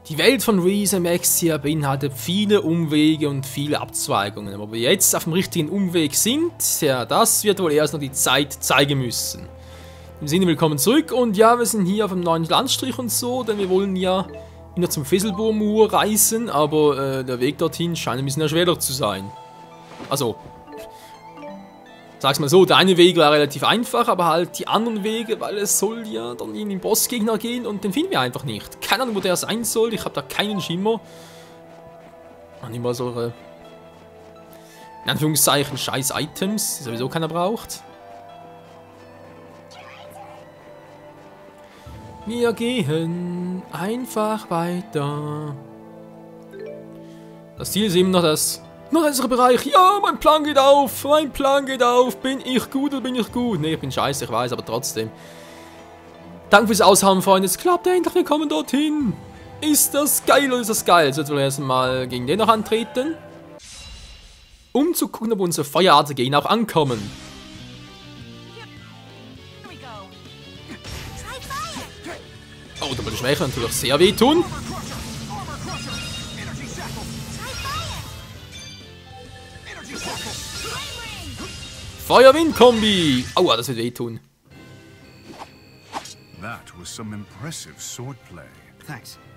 Die Welt von Reese Maxia beinhaltet viele Umwege und viele Abzweigungen. Ob wir jetzt auf dem richtigen Umweg sind, ja, das wird wohl erst noch die Zeit zeigen müssen. Im Sinne, willkommen zurück und ja, wir sind hier auf einem neuen Landstrich und so, denn wir wollen ja wieder zum Fesselbohrmur reisen, aber der Weg dorthin scheint ein bisschen erschwerter zu sein. Also, sag's mal so, der eine Weg war relativ einfach, aber halt die anderen Wege, weil es soll ja dann in den Bossgegner gehen und den finden wir einfach nicht. Keine Ahnung, wo der sein soll, ich habe da keinen Schimmer. Und immer so, in Anführungszeichen, scheiß Items, die sowieso keiner braucht. Wir gehen einfach weiter. Das Ziel ist eben noch das unser Bereich. Ja, mein Plan geht auf. Mein Plan geht auf. Bin ich gut oder bin ich gut? Ne, ich bin scheiße, ich weiß, aber trotzdem. Danke fürs Aushauen, Freunde. Es klappt endlich. Wir kommen dorthin. Ist das geil oder ist das geil? Jetzt werden wir erstmal gegen den noch antreten. Um zu gucken, ob unsere Feuerarten gegen auch ankommen. Oh, da würde Schwäche natürlich sehr wehtun. Feuer-Wind-Kombi! Aua, das wird wehtun.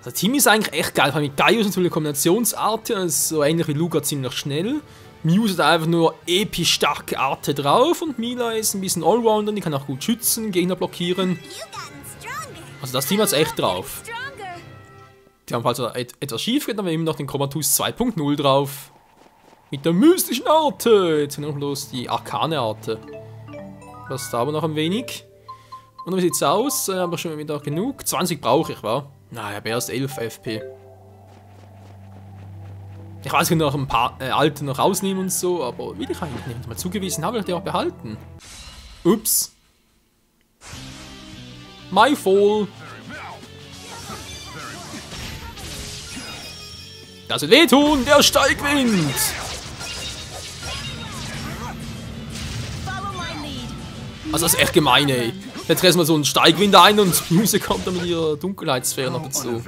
Das Team ist eigentlich echt geil, mit Gaius und so eine Kombinationsarten, so ähnlich wie Luca ziemlich schnell. Muse hat einfach nur episch starke Arte drauf und Mila ist ein bisschen Allrounder, die kann auch gut schützen, Gegner blockieren. Also das Team hat es echt drauf. Die haben also etwas schief geht, aber eben noch den Chromatus 2.0 drauf. Mit der mystischen Arte. Jetzt noch bloß die arkane Arte. Das da aber noch ein wenig. Und wie sieht's aus? Haben wir schon wieder genug? 20 brauche ich, wa? Na, ich habe erst 11 FP. Ich weiß, ich kann noch ein paar alte noch rausnehmen und so, aber will ich eigentlich nicht. Mal zugewiesen habe ich die auch behalten. Ups. My fall. Das wird wehtun, der Steigwind. Also das ist echt gemein, ey. Jetzt reißen wir so einen Steigwind ein und Muse kommt dann mit ihrer Dunkelheitssphäre noch dazu.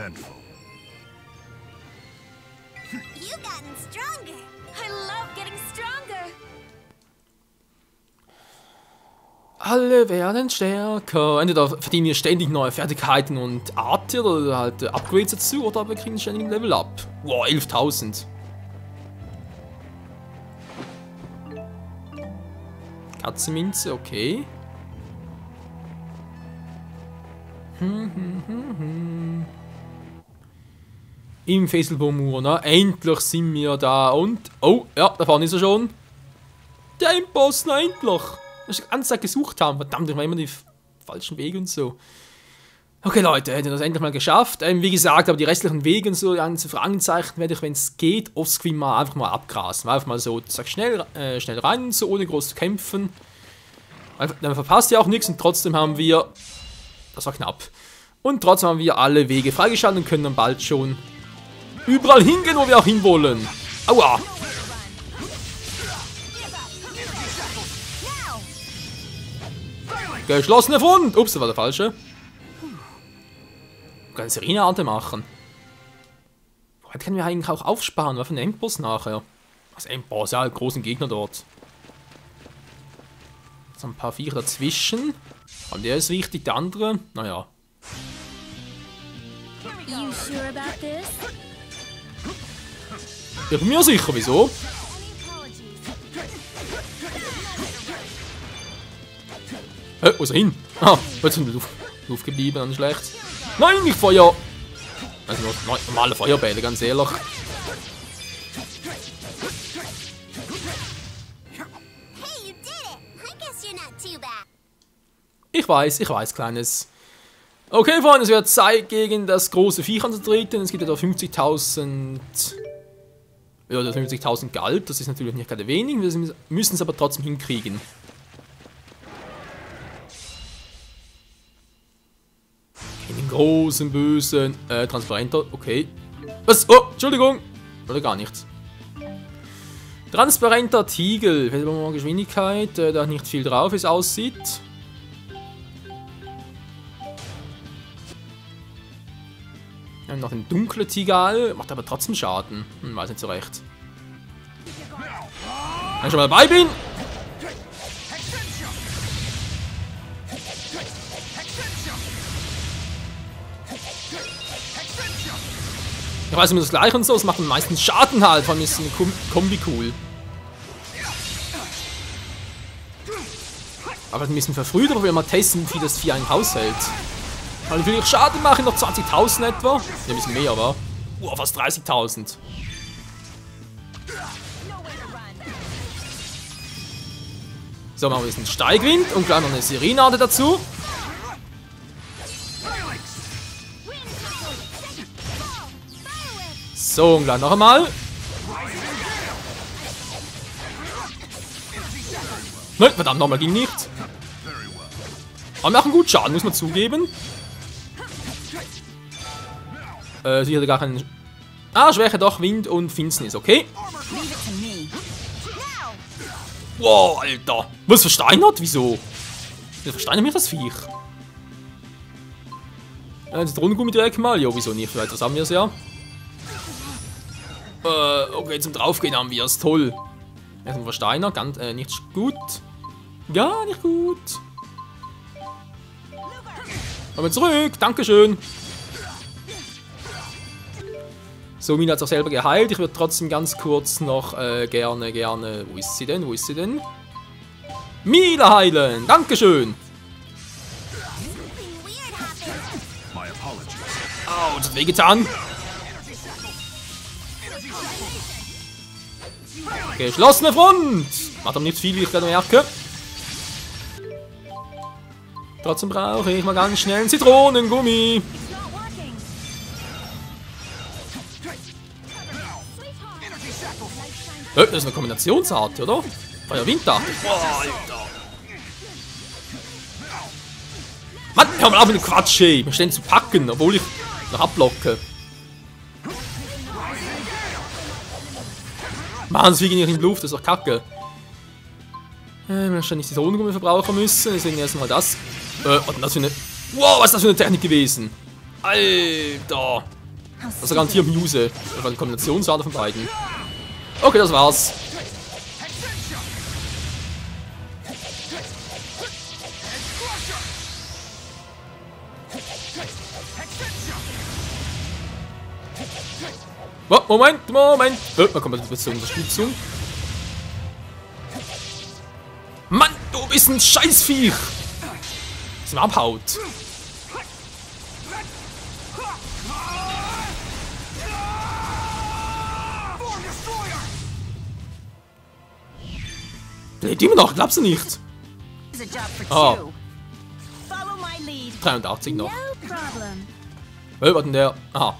Alle werden stärker. Entweder verdienen wir ständig neue Fertigkeiten und Arten oder halt Upgrades dazu, oder wir kriegen ständig ein Level up. Wow, 11.000. Katzenminze, okay. Im Fesselbohrmur, ne? Endlich sind wir da und... Oh, ja, da vorne ist er schon. Der Endboss, na endlich. Das wir die ganze Zeit gesucht haben. Verdammt, ich war immer die falschen Wege und so. Okay, Leute, hätten wir das endlich mal geschafft. Wie gesagt, aber die restlichen Wege und so, die ganzen Fragezeichen werde ich, wenn es geht, offscreen mal einfach mal abgrasen. Einfach mal so, sag schnell rein und so, ohne groß zu kämpfen. Dann verpasst ihr auch nichts und trotzdem haben wir... Das war knapp. Und trotzdem haben wir alle Wege freigeschaltet und können dann bald schon überall hingehen, wo wir auch hinwollen. Aua! Geschlossene Front! Ups, das war der falsche. Ich kann eine Serena-Arte machen. Heute können wir eigentlich auch aufsparen, was für einen Endboss nachher. Was Endboss? Ja, großen Gegner dort. So ein paar Viecher dazwischen. Und der ist wichtig, der andere, naja. Ich bin mir sicher, wieso? Wo ist er hin? Ah, jetzt sind wir Luft geblieben, dann schlecht. Nein, nicht Feuer! Also normale Feuerbälle, ganz ehrlich. Ich weiß, Kleines. Okay, Freunde, es wird Zeit, gegen das große Viech anzutreten. Es gibt etwa 50.000... Ja, 50.000 Galt. Das ist natürlich nicht gerade wenig. Wir müssen es aber trotzdem hinkriegen. Den großen, bösen... Transparenter, okay. Was? Oh, Entschuldigung. Oder gar nichts. Transparenter Tiegel. Geschwindigkeit. Da nicht viel drauf, wie es aussieht. Wir haben noch den dunklen Tigal, macht aber trotzdem Schaden. Weiß nicht so recht. Wenn ich schon mal dabei bin. Ich weiß immer das gleiche und so, es macht meistens Schaden halt, vor allem ist eine Kombi cool. Aber ein bisschen verfrüht, aber wir mal testen, wie das Vieh eigentlich aushält. Weil will ich Schaden machen, noch 20.000 etwa. Ja, ein bisschen mehr, aber. Fast 30.000. So, machen wir jetzt einen Steigwind und gleich noch eine Serenade dazu. So, und gleich noch einmal. Nein, verdammt, nochmal ging nicht. Aber wir machen gut Schaden, muss man zugeben. Sie hatte gar keinen... Schwäche doch, Wind und Finsternis, okay. Wow, Alter. Was versteinert? Wieso? Wie versteinert mich das Viech? Zitronengummi direkt mal. Jo, wieso nicht? Vielleicht haben wir es ja. Okay, zum Draufgehen haben wir es. Toll. Jetzt ein Versteiner. Ganz, nicht gut. Gar nicht gut. Kommen wir zurück. Dankeschön. So, Mina hat es auch selber geheilt. Ich würde trotzdem ganz kurz noch gerne... Wo ist sie denn? Wo ist sie denn? Mila heilen! Dankeschön! Au, das hat wehgetan. Geschlossene Front! Macht aber nicht viel, wie ich gerade merke. Trotzdem brauche ich mal ganz schnell einen Zitronengummi. Das ist eine Kombinationsart, oder? Feuer Winter. Boah, Alter. Mann, hör mal auf mit dem Quatsch, ey. Wir stehen zu packen, obwohl ich noch abblocke. Mann, das fliege ich nicht in die Luft, das ist doch kacke. Wir wahrscheinlich die Zitronengummi verbrauchen müssen, deswegen erstmal das. Was ist das für eine... Wow, was ist das für eine Technik gewesen? Alter. Das ist garantiert Muse. Das war eine Kombinationsart von beiden. Okay, das war's. Oh, Moment. Man kommt jetzt zur Unterstützung. Mann, du bist ein Scheißviech. Das mir abhaut. Lebt immer noch, glaubst du nicht? Ah. 83 noch. Was denn der? Aha.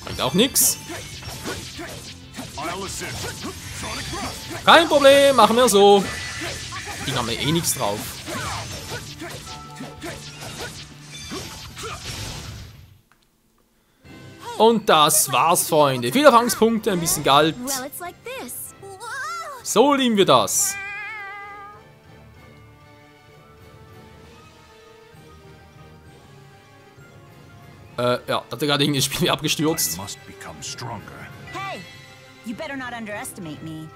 Bringt auch nix. Kein Problem, machen wir so. Die haben eh nichts drauf. Und das war's, Freunde. Viele Erfahrungspunkte, ein bisschen Geld. So lieben wir das. Ja, da hat er gerade irgendwie das Spiel abgestürzt. Hey, you better not underestimate me.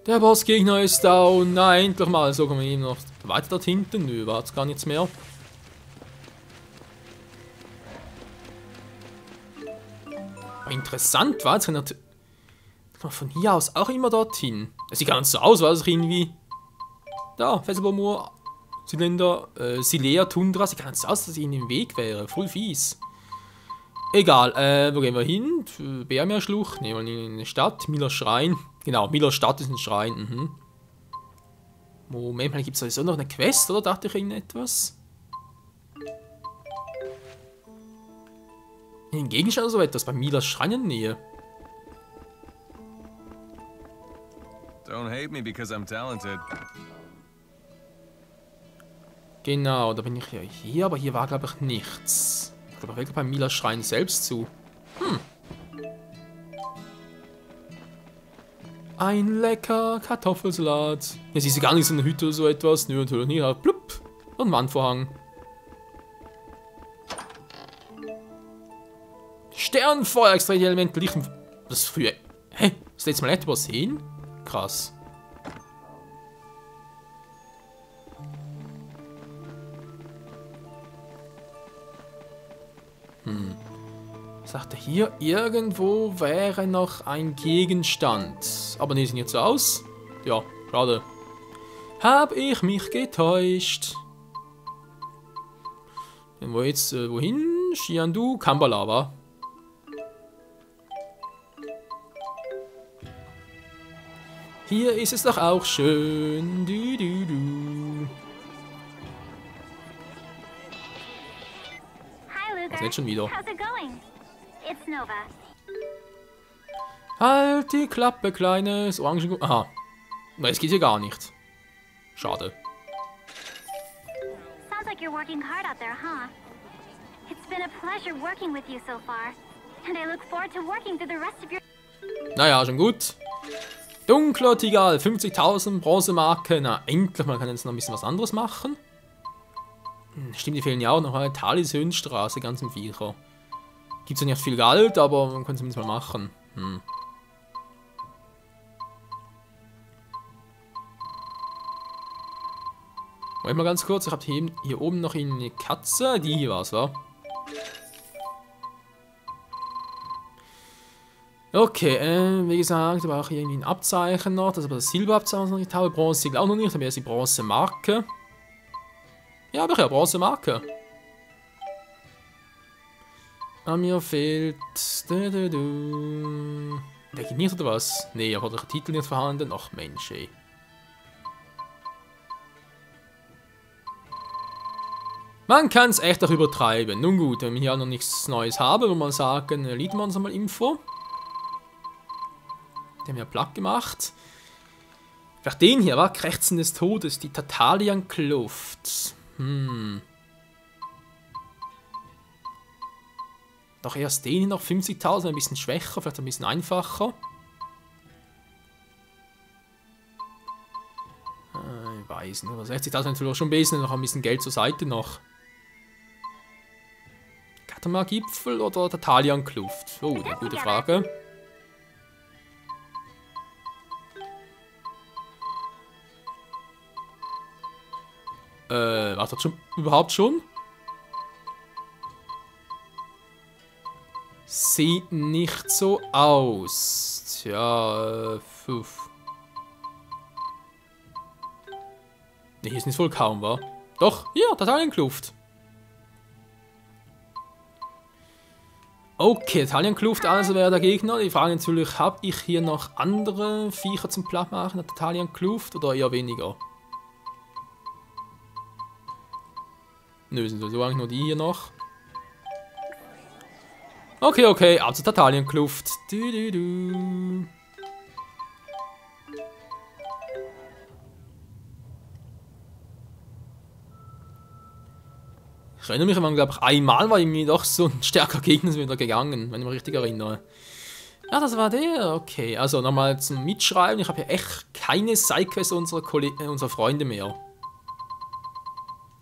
Der Bossgegner ist down. Nein, endlich mal. So kommen wir eben noch weiter dort hinten. Nö, war jetzt gar nichts mehr. Aber interessant war, jetzt kann man von hier aus auch immer dorthin. Es sieht gar nicht so aus, weil es irgendwie... Da, Fesselbohrmoor, Zylinder, Silea, Tundra. Sieht gar nicht so aus, dass ich ihnen im Weg wäre. Voll fies. Egal, wo gehen wir hin? Bärmeerschlucht, nehmen wir in eine Stadt. Miller Schrein. Genau, Miller Stadt ist ein Schrein. Mhm. Moment mal, gibt es sowieso noch eine Quest, oder? Dachte ich irgendetwas? Ein Gegenstand oder so etwas bei Miller Schrein in der Nähe. Don't hate me because I'm talented. Genau, da bin ich ja hier, aber hier war, glaube ich, nichts. Ich glaube, wirklich beim Miller Schrein selbst zu. Ein lecker Kartoffelsalat. Jetzt ist sie gar nicht so eine Hütte oder so etwas. Nö, natürlich nicht. Aber plupp. Und ein Wandvorhang. Sternfeuer, extrahierte Elemente, Licht. Das ist früher. Hä? Das letzte Mal echt übersehen? Krass. Ich sagte, hier irgendwo wäre noch ein Gegenstand. Aber nee, sieht nicht so aus. Ja, schade. Hab ich mich getäuscht. Dann wo jetzt, wohin? Shiandu, Kambalava. Hier ist es doch auch schön. Du, du, du. Hi, Luger. Was ist jetzt schon wieder? How's it going? It's Nova. Halt die Klappe, kleines Orangen... Aha. Na, es geht hier gar nicht. Schade. Sounds like you're working hard out there, huh? It's been a pleasure working with you so far. And I look forward to working through the rest of your... Naja, schon gut. Dunkler Tigal, 50.000 Bronzemarke. Na, endlich, man kann jetzt noch ein bisschen was anderes machen. Stimmt, die fehlen ja auch noch. Thalis Höhenstraße, ganz im Viecher. Gibt's ja nicht viel Geld, aber man kann es zumindest mal machen. Moment mal ganz kurz, ich habe hier oben noch eine Katze. Die hier war's, wa? Okay, wie gesagt, aber auch irgendwie ein Abzeichen noch. Das ist aber das Silberabzeichen, was ich noch nicht habe. Bronze auch noch nicht, aber erst die Bronzemarke. Ja, aber ja, Bronzemarke. Mir fehlt... Der geht nicht oder was? Nee, aber der Titel nicht vorhanden. Ach Mensch, ey. Man kann es echt auch übertreiben. Nun gut, wenn wir hier auch noch nichts Neues haben, würde man sagen, liefern wir uns einmal Info. Den haben wir platt gemacht. Vielleicht den hier, war Krächzen des Todes, die Tatalian-Kluft. Doch erst den hier noch 50.000, ein bisschen schwächer, vielleicht ein bisschen einfacher. Ich weiß nicht, 60.000 vielleicht schon besser, noch ein bisschen Geld zur Seite noch. Katamar-Gipfel oder Tatalian-Kluft? Oh, eine gute Frage. Was hat schon überhaupt schon? Sieht nicht so aus. Tja, Nee, hier ist nicht voll kaum, wa? Doch, hier, Tatalian-Kluft. Okay, Tatalian-Kluft, also wäre der Gegner. Die Frage natürlich, habe ich hier noch andere Viecher zum Plattmachen, der Tatalian-Kluft, oder eher weniger? Nö, sind sowieso eigentlich nur die hier noch. Okay, also Tatalian-Kluft. Ich erinnere mich, man glaube ich einmal war irgendwie doch so ein stärker Gegner wieder gegangen, wenn ich mich richtig erinnere. Ja, das war der. Okay, also nochmal zum Mitschreiben. Ich habe hier echt keine Sidequests unserer Freunde mehr.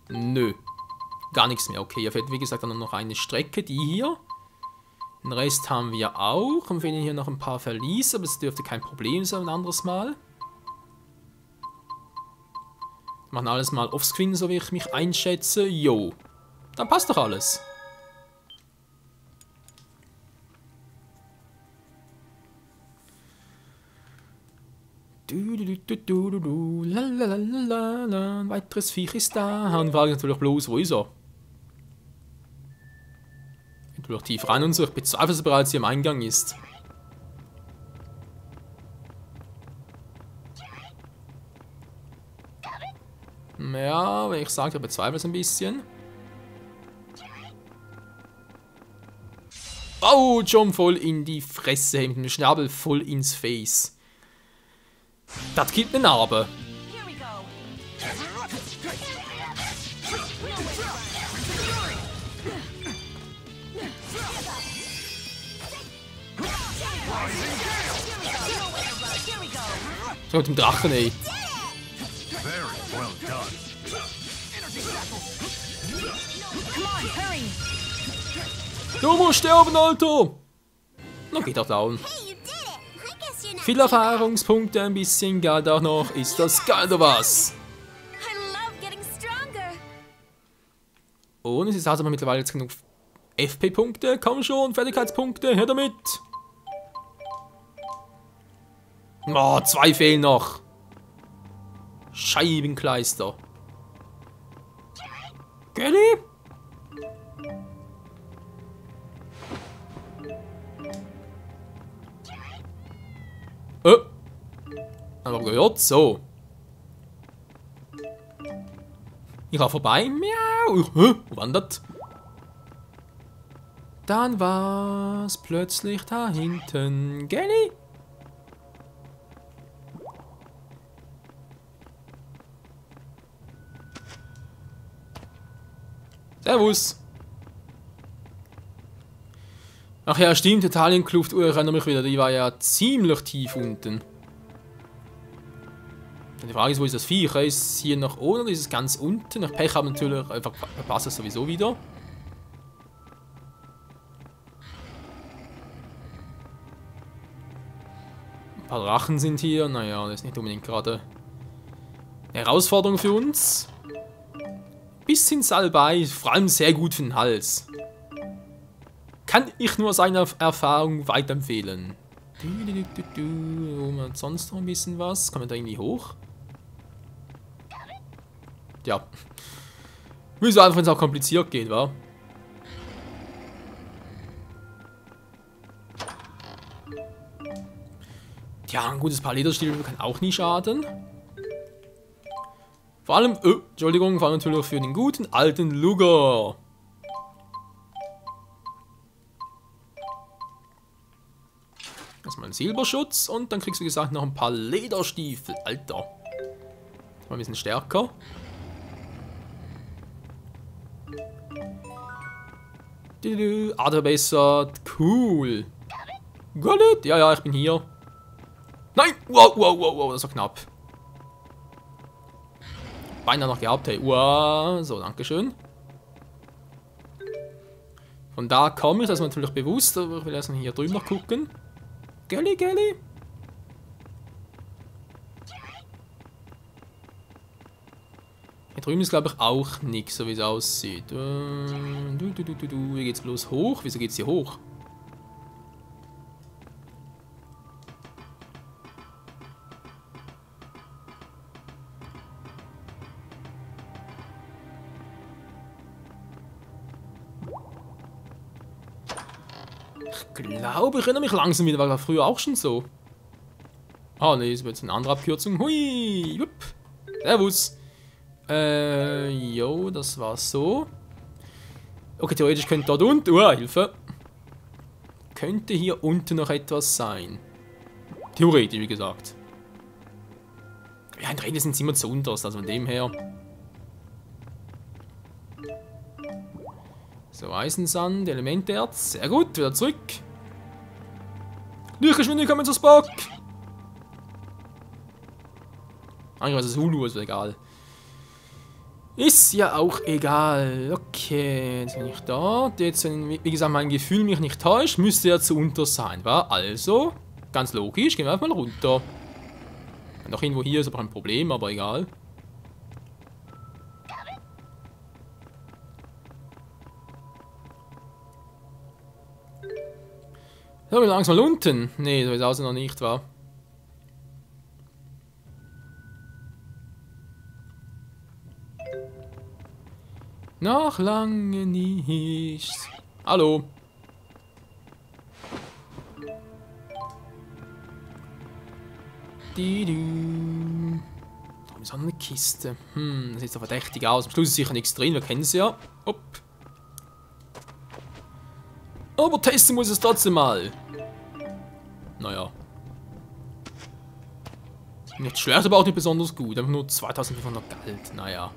Nö. Gar nichts mehr. Okay, hier fehlt wie gesagt dann noch eine Strecke, die hier. Den Rest haben wir auch. Und fehlen hier noch ein paar Verliese, aber das dürfte kein Problem sein ein anderes Mal. Wir machen alles mal offscreen, so wie ich mich einschätze. Jo. Dann passt doch alles. Lalalala. Ein weiteres Viech ist da. Und frage natürlich bloß, wo ist er? Natürlich tief rein und so. Ich bezweifle, dass er bereits hier am Eingang ist. Ja, wenn ich sage, ich bezweifle es ein bisschen. Oh, schon voll in die Fresse, mit dem Schnabel voll ins Face. Das gibt eine Narbe. So mit dem Drachen, ey. Very well done. Du musst sterben, Alter! Dann geht er down. Hey, you did it! I guess you're not Viele Erfahrungspunkte, ein bisschen Geld auch noch. Ist das geil oder was? I love getting stronger. Und es ist also mittlerweile jetzt genug FP-Punkte. Komm schon, Fertigkeitspunkte, her damit! Oh, 2 fehlen noch. Scheibenkleister. Gelli? Aber gehört so. Ich war vorbei. Miau. Wo wandert? Dann war's plötzlich da hinten. Gelli? Servus. Ach ja, stimmt, die Italienkluft, ich erinnere mich wieder, die war ja ziemlich tief unten. Die Frage ist, wo ist das Viech? Ist es hier nach oben oder ist es ganz unten? Nach Pech habe natürlich einfach verpasst es sowieso wieder. Ein paar Drachen sind hier, naja, das ist nicht unbedingt gerade eine Herausforderung für uns. Bisschen Salbei, vor allem sehr gut für den Hals. Kann ich nur seine Erfahrung weiterempfehlen. Und sonst noch ein bisschen was. Kommen wir da irgendwie hoch? Ja. Wieso einfach, wenn es auch kompliziert geht, wa? Tja, ein gutes Paar Lederstiefel kann auch nie schaden. Vor allem, Entschuldigung, vor allem natürlich für den guten alten Luger. Erstmal einen Silberschutz und dann kriegst du, wie gesagt, noch ein paar Lederstiefel. Alter. Mal ein bisschen stärker. Adler besser. Cool. Got it? Ja, ja, ich bin hier. Nein! Wow, wow, wow, wow, das war knapp. Beinahe noch gehabt, hey. Wow, so, dankeschön. Von da komme ich, das ist mir natürlich bewusst, aber ich will erstmal hier drüben noch gucken. Gelli, Gelli. Hier drüben ist, glaube ich, auch nichts, so wie es aussieht. Wie geht's bloß hoch? Wieso geht's hier hoch? Ich glaube, ich erinnere mich langsam wieder, weil war früher auch schon so. Ah, ne, ist jetzt eine andere Abkürzung. Hui, jupp. Servus. Jo, das war so. Okay, theoretisch könnte dort unten, Hilfe. Könnte hier unten noch etwas sein. Theoretisch, wie gesagt. Ja, in Reden sind sie immer zu unterst, also von dem her. So, Eisensand, Elementerz. Sehr gut, wieder zurück. Lichtgeschwindigkeit kommen zu Spock. Eigentlich was es Hulu ist, egal. Ist ja auch egal. Okay, jetzt bin ich da. Jetzt, wenn, wie gesagt, mein Gefühl mich nicht täuscht, müsste er zu unter sein, wa? Also, ganz logisch, gehen wir einfach mal runter. Noch irgendwo hier ist aber ein Problem, aber egal. So, wir langsam mal unten. Nee, so ist es noch nicht, wa? Noch lange nicht. Hallo. Warum ist auch noch eine Kiste? Das sieht so verdächtig aus. Am Schluss ist sicher nichts drin, wir kennen es ja. Hopp. Aber testen muss es trotzdem mal. Naja. Nicht schlecht, aber auch nicht besonders gut. Einfach nur 2500 Geld. Naja.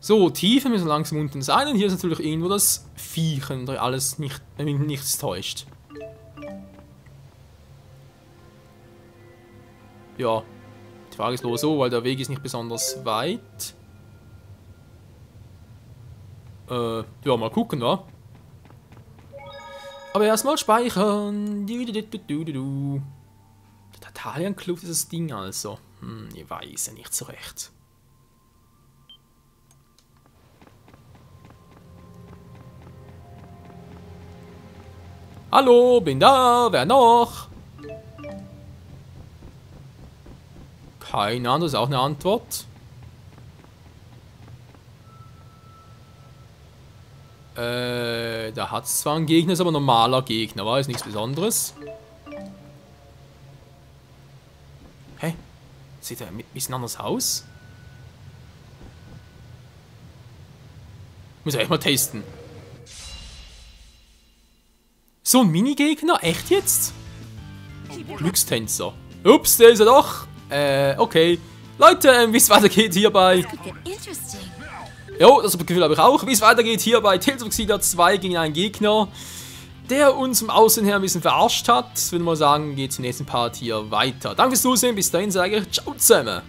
So, Tiefe müssen langsam unten sein. Und hier ist natürlich irgendwo das Viechen, da alles nicht, nichts täuscht. ja, die Frage ist nur so, weil der Weg ist nicht besonders weit. Ja, mal gucken, wa? Aber erstmal speichern. Der Tatalian Club ist das Ding also. Ich weiß ja nicht so recht. Hallo, bin da. Wer noch? Keine Ahnung, das ist auch eine Antwort. Da hat es zwar einen Gegner, ist aber ein normaler Gegner, war jetzt nichts Besonderes. Hä? Sieht er ein bisschen anders aus? Muss ich echt mal testen. So ein Minigegner? Echt jetzt? Glückstänzer. Ups, der ist er doch. Okay. Leute, wie es weitergeht hierbei. Jo, das Gefühl habe ich auch. Wie es weitergeht hier bei Tales of Xillia 2 gegen einen Gegner, der uns vom Aussehen her ein bisschen verarscht hat. Ich würde mal sagen, geht zum nächsten Part hier weiter. Danke fürs Zusehen, bis dahin sage ich ciao zusammen.